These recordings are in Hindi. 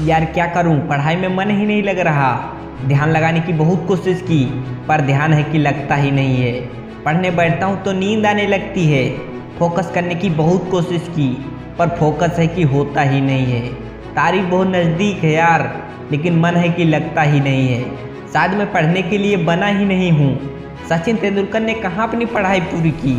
यार क्या करूं, पढ़ाई में मन ही नहीं लग रहा। ध्यान लगाने की बहुत कोशिश की पर ध्यान है कि लगता ही नहीं है। पढ़ने बैठता हूं तो नींद आने लगती है। फोकस करने की बहुत कोशिश की पर फोकस है कि होता ही नहीं है। तारीफ बहुत नज़दीक है यार, लेकिन मन है कि लगता ही नहीं है। शायद मैं पढ़ने के लिए बना ही नहीं हूँ। सचिन तेंदुलकर ने कहाँ अपनी पढ़ाई पूरी की,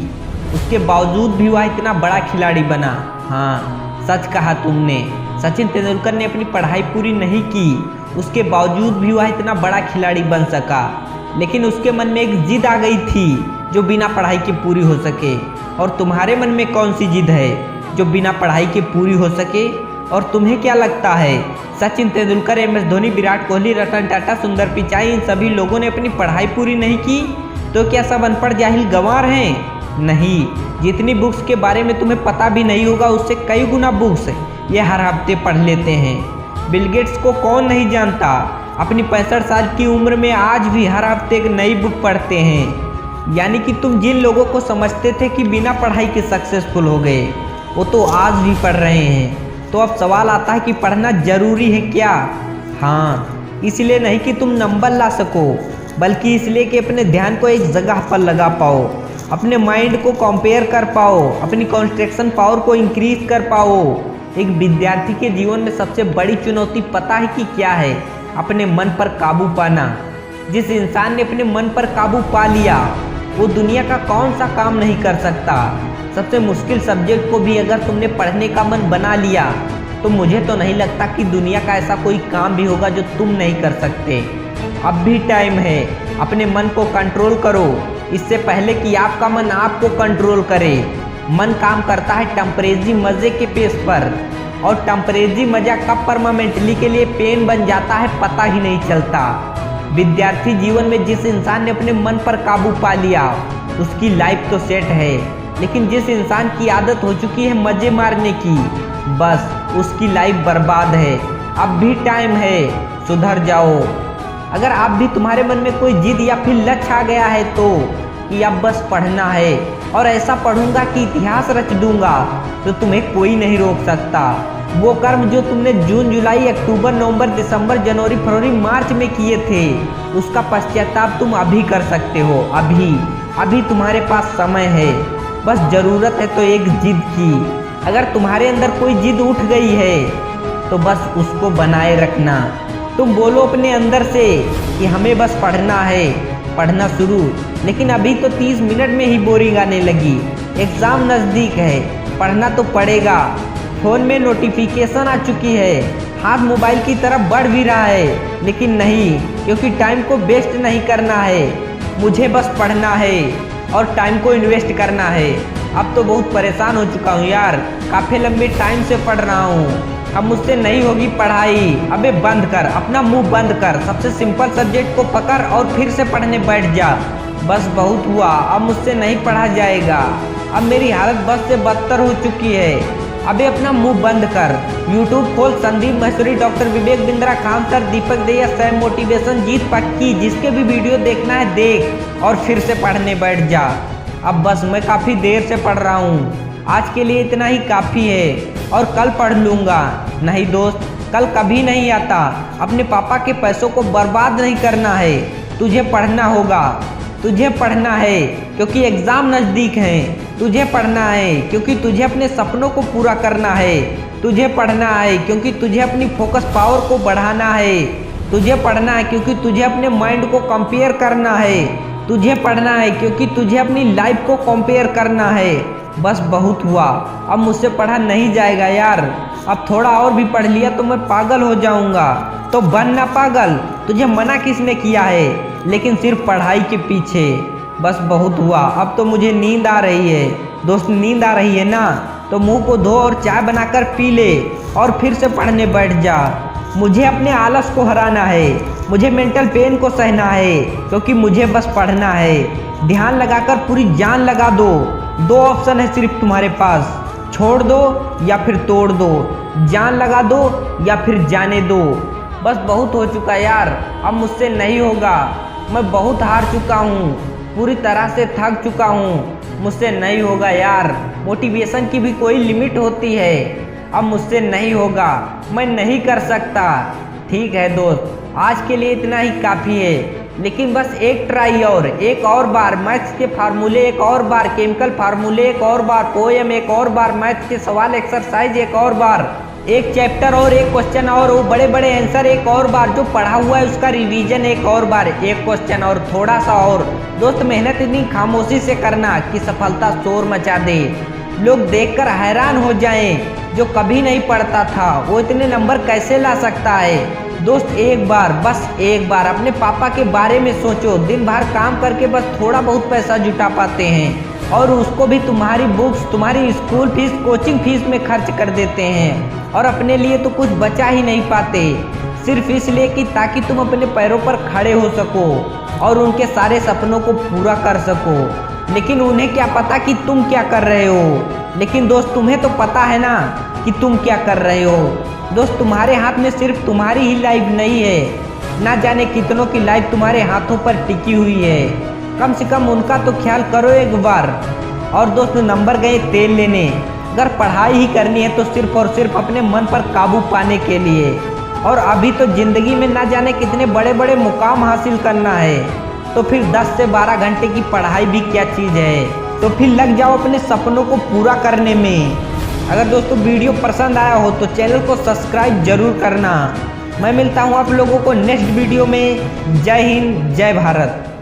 उसके बावजूद भी वह इतना बड़ा खिलाड़ी बना। हाँ, सच कहा तुमने। सचिन तेंदुलकर ने अपनी पढ़ाई पूरी नहीं की, उसके बावजूद भी वह इतना बड़ा खिलाड़ी बन सका। लेकिन उसके मन में एक जिद आ गई थी जो बिना पढ़ाई के पूरी हो सके। और तुम्हारे मन में कौन सी जिद है जो बिना पढ़ाई के पूरी हो सके? और तुम्हें क्या लगता है, सचिन तेंदुलकर, MS धोनी, विराट कोहली, रतन टाटा, सुंदर पिचाई, इन सभी लोगों ने अपनी पढ़ाई पूरी नहीं की तो क्या सब अनपढ़ जाहिल गंवार हैं? नहीं, जितनी बुक्स के बारे में तुम्हें पता भी नहीं होगा उससे कई गुना बुक्स ये हर हफ्ते पढ़ लेते हैं। बिल गेट्स को कौन नहीं जानता, अपनी 65 साल की उम्र में आज भी हर हफ्ते एक नई बुक पढ़ते हैं। यानी कि तुम जिन लोगों को समझते थे कि बिना पढ़ाई के सक्सेसफुल हो गए, वो तो आज भी पढ़ रहे हैं। तो अब सवाल आता है कि पढ़ना जरूरी है क्या? हाँ, इसलिए नहीं कि तुम नंबर ला सको, बल्कि इसलिए कि अपने ध्यान को एक जगह पर लगा पाओ, अपने माइंड को कंपेयर कर पाओ, अपनी कंसंट्रेशन पावर को इंक्रीज कर पाओ। एक विद्यार्थी के जीवन में सबसे बड़ी चुनौती पता है कि क्या है? अपने मन पर काबू पाना। जिस इंसान ने अपने मन पर काबू पा लिया वो दुनिया का कौन सा काम नहीं कर सकता। सबसे मुश्किल सब्जेक्ट को भी अगर तुमने पढ़ने का मन बना लिया तो मुझे तो नहीं लगता कि दुनिया का ऐसा कोई काम भी होगा जो तुम नहीं कर सकते। अब भी टाइम है, अपने मन को कंट्रोल करो इससे पहले कि आपका मन आपको कंट्रोल करे। मन काम करता है टेम्परेरी मज़े के पेस पर, और टेम्परेरी मज़ा कब परमानेंटली के लिए पेन बन जाता है पता ही नहीं चलता। विद्यार्थी जीवन में जिस इंसान ने अपने मन पर काबू पा लिया उसकी लाइफ तो सेट है, लेकिन जिस इंसान की आदत हो चुकी है मज़े मारने की, बस उसकी लाइफ बर्बाद है। अब भी टाइम है, सुधर जाओ। अगर आप भी, तुम्हारे मन में कोई जिद या फिर लक्ष्य आ गया है तो कि अब बस पढ़ना है और ऐसा पढ़ूंगा कि इतिहास रच दूंगा, तो तुम्हें कोई नहीं रोक सकता। वो कर्म जो तुमने जून, जुलाई, अक्टूबर, नवंबर, दिसंबर, जनवरी, फरवरी, मार्च में किए थे उसका पश्चाताप तुम अभी कर सकते हो। अभी तुम्हारे पास समय है, बस ज़रूरत है तो एक जिद की। अगर तुम्हारे अंदर कोई जिद उठ गई है तो बस उसको बनाए रखना। तुम बोलो अपने अंदर से कि हमें बस पढ़ना है, पढ़ना शुरू। लेकिन अभी तो 30 मिनट में ही बोरिंग आने लगी, एग्ज़ाम नज़दीक है, पढ़ना तो पड़ेगा। फ़ोन में नोटिफिकेशन आ चुकी है, हाथ मोबाइल की तरफ बढ़ भी रहा है, लेकिन नहीं, क्योंकि टाइम को वेस्ट नहीं करना है। मुझे बस पढ़ना है और टाइम को इन्वेस्ट करना है। अब तो बहुत परेशान हो चुका हूँ यार, काफ़ी लंबे टाइम से पढ़ रहा हूँ, अब मुझसे नहीं होगी पढ़ाई। अबे बंद कर, अपना मुंह बंद कर, सबसे सिंपल सब्जेक्ट को पकड़ और फिर से पढ़ने बैठ जा। बस बहुत हुआ, अब मुझसे नहीं पढ़ा जाएगा। अब मेरी हालत बस से बदतर हो चुकी है। अबे अपना मुंह बंद कर, यूट्यूब खोल, संदीप महेश्वरी, डॉक्टर विवेक बिंद्रा, खान सर, दीपक दैया, सैम मोटिवेशन, जीत पक्की, जिसके भी वीडियो देखना है देख और फिर से पढ़ने बैठ जा। अब बस मैं काफ़ी देर से पढ़ रहा हूँ, आज के लिए इतना ही काफ़ी है और कल पढ़ लूँगा। नहीं दोस्त, कल कभी नहीं आता। अपने पापा के पैसों को बर्बाद नहीं करना है, तुझे पढ़ना होगा। तुझे पढ़ना है क्योंकि एग्ज़ाम नज़दीक हैं, तुझे पढ़ना है क्योंकि तुझे अपने सपनों को पूरा करना है, तुझे पढ़ना है क्योंकि तुझे अपनी फोकस पावर को बढ़ाना है, तुझे पढ़ना है क्योंकि तुझे अपने माइंड को कंपेयर करना है, तुझे पढ़ना है क्योंकि तुझे अपनी लाइफ को कंपेयर करना है। बस बहुत हुआ, अब मुझसे पढ़ा नहीं जाएगा यार। अब थोड़ा और भी पढ़ लिया तो मैं पागल हो जाऊंगा। तो बन ना पागल, तुझे मना किसने किया है, लेकिन सिर्फ पढ़ाई के पीछे। बस बहुत हुआ, अब तो मुझे नींद आ रही है। दोस्त, नींद आ रही है ना, तो मुंह को धो और चाय बनाकर पी ले और फिर से पढ़ने बैठ जा। मुझे अपने आलस को हराना है, मुझे मेंटल पेन को सहना है, क्योंकि मुझे बस पढ़ना है। ध्यान लगाकर पूरी जान लगा दो। 2 ऑप्शन है सिर्फ तुम्हारे पास, छोड़ दो या फिर तोड़ दो, जान लगा दो या फिर जाने दो। बस बहुत हो चुका यार, अब मुझसे नहीं होगा। मैं बहुत हार चुका हूँ, पूरी तरह से थक चुका हूँ, मुझसे नहीं होगा यार। मोटिवेशन की भी कोई लिमिट होती है। अब मुझसे नहीं होगा, मैं नहीं कर सकता। ठीक है दोस्त, आज के लिए इतना ही काफ़ी है, लेकिन बस एक ट्राई और, एक और बार मैथ्स के फार्मूले, एक और बार केमिकल फार्मूले, एक और बार पोएम, एक और बार मैथ्स के सवाल एक्सरसाइज, एक और बार एक चैप्टर और एक क्वेश्चन और वो बड़े बड़े आंसर, एक और बार जो पढ़ा हुआ है उसका रिवीजन, एक और बार एक क्वेश्चन और थोड़ा सा और। दोस्त मेहनत इतनी खामोशी से करना कि सफलता शोर मचा दे, लोग देखकर हैरान हो जाएं। जो कभी नहीं पढ़ता था वो इतने नंबर कैसे ला सकता है। दोस्त एक बार, बस एक बार अपने पापा के बारे में सोचो। दिन भर काम करके बस थोड़ा बहुत पैसा जुटा पाते हैं और उसको भी तुम्हारी बुक्स, तुम्हारी स्कूल फीस, कोचिंग फीस में खर्च कर देते हैं और अपने लिए तो कुछ बचा ही नहीं पाते, सिर्फ इसलिए कि ताकि तुम अपने पैरों पर खड़े हो सको और उनके सारे सपनों को पूरा कर सको। लेकिन उन्हें क्या पता कि तुम क्या कर रहे हो। लेकिन दोस्त तुम्हें तो पता है ना कि तुम क्या कर रहे हो। दोस्त तुम्हारे हाथ में सिर्फ तुम्हारी ही लाइफ नहीं है, ना जाने कितनों की लाइफ तुम्हारे हाथों पर टिकी हुई है। कम से कम उनका तो ख्याल करो एक बार। और दोस्त नंबर गए तेल लेने, अगर पढ़ाई ही करनी है तो सिर्फ और सिर्फ अपने मन पर काबू पाने के लिए। और अभी तो जिंदगी में ना जाने कितने बड़े बड़े मुकाम हासिल करना है, तो फिर 10 से 12 घंटे की पढ़ाई भी क्या चीज़ है। तो फिर लग जाओ अपने सपनों को पूरा करने में। अगर दोस्तों वीडियो पसंद आया हो तो चैनल को सब्सक्राइब जरूर करना। मैं मिलता हूँ आप लोगों को नेक्स्ट वीडियो में। जय हिंद, जय भारत।